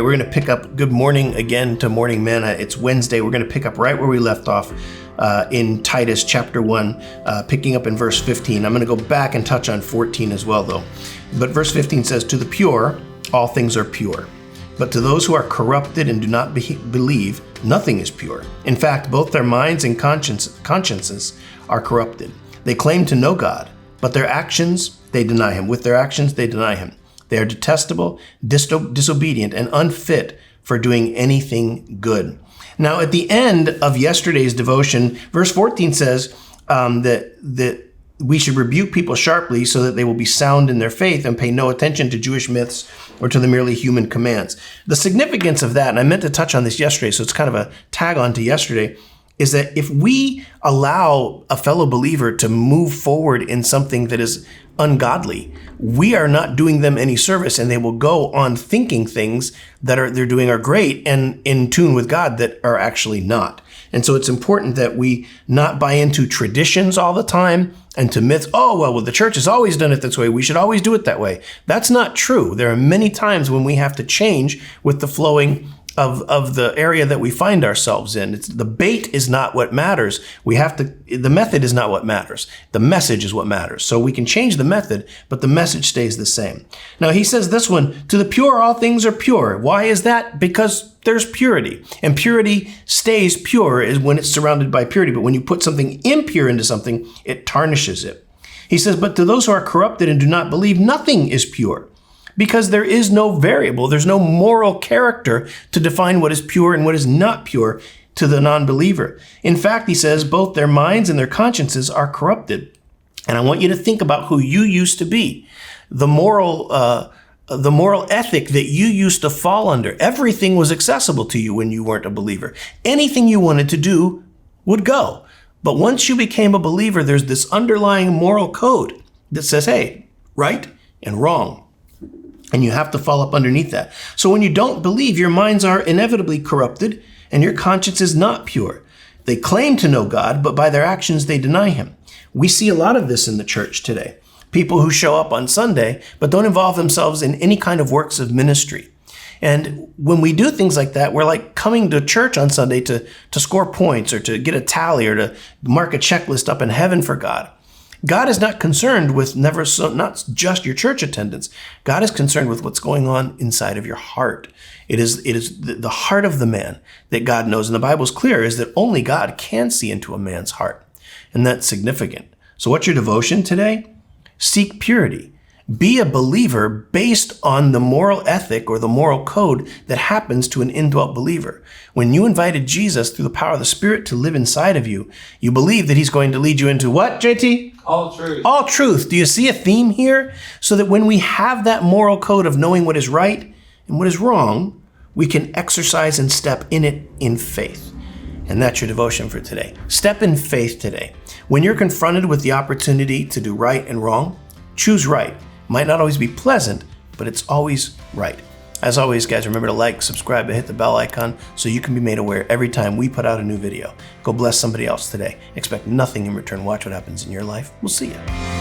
right, we're going to pick up. Good morning again to Morning Manna. It's Wednesday. We're going to pick up right where we left off in Titus chapter 1, picking up in verse 15. I'm going to go back and touch on 14 as well, though. But verse 15 says, "To the pure, all things are pure. But to those who are corrupted and do not believe, nothing is pure. In fact, both their minds and consciences are corrupted. They claim to know God, but their actions, they deny him. With their actions, they deny him. They are detestable, disobedient, and unfit for doing anything good." Now, at the end of yesterday's devotion, verse 14 says that we should rebuke people sharply so that they will be sound in their faith and pay no attention to Jewish myths or to the merely human commands. The significance of that, and I meant to touch on this yesterday, so it's kind of a tag on to yesterday, is that if we allow a fellow believer to move forward in something that is ungodly, we are not doing them any service, and they will go on thinking things that they're doing are great and in tune with God that are actually not. And so it's important that we not buy into traditions all the time and to myths. Oh, well, the church has always done it this way. We should always do it that way. That's not true. There are many times when we have to change with the flowing of the area that we find ourselves in. The bait is not what matters. The method is not what matters. The message is what matters. So we can change the method, but the message stays the same. Now he says this one, "To the pure, all things are pure." Why is that? Because there's purity, and purity stays pure is when it's surrounded by purity. But when you put something impure into something, it tarnishes it. He says, "But to those who are corrupted and do not believe, nothing is pure." Because there is no variable, there's no moral character to define what is pure and what is not pure to the non-believer. In fact, he says, both their minds and their consciences are corrupted. And I want you to think about who you used to be. The moral ethic that you used to fall under. Everything was accessible to you when you weren't a believer. Anything you wanted to do would go. But once you became a believer, there's this underlying moral code that says, hey, right and wrong. And you have to fall up underneath that. So when you don't believe, your minds are inevitably corrupted and your conscience is not pure. They claim to know God, but by their actions, they deny him. We see a lot of this in the church today. People who show up on Sunday, but don't involve themselves in any kind of works of ministry. And when we do things like that, we're like coming to church on Sunday to score points or to get a tally or to mark a checklist up in heaven for God. God is not concerned with not just your church attendance. God is concerned with what's going on inside of your heart. It is the heart of the man that God knows. And the Bible is clear is that only God can see into a man's heart. And that's significant. So what's your devotion today? Seek purity. Be a believer based on the moral ethic or the moral code that happens to an indwelt believer. When you invited Jesus through the power of the Spirit to live inside of you, you believe that he's going to lead you into what, JT? All truth. All truth. Do you see a theme here? So that when we have that moral code of knowing what is right and what is wrong, we can exercise and step in it in faith. And that's your devotion for today. Step in faith today. When you're confronted with the opportunity to do right and wrong, choose right. Might not always be pleasant, but it's always right. As always, guys, remember to like, subscribe, and hit the bell icon so you can be made aware every time we put out a new video. Go bless somebody else today. Expect nothing in return. Watch what happens in your life. We'll see you.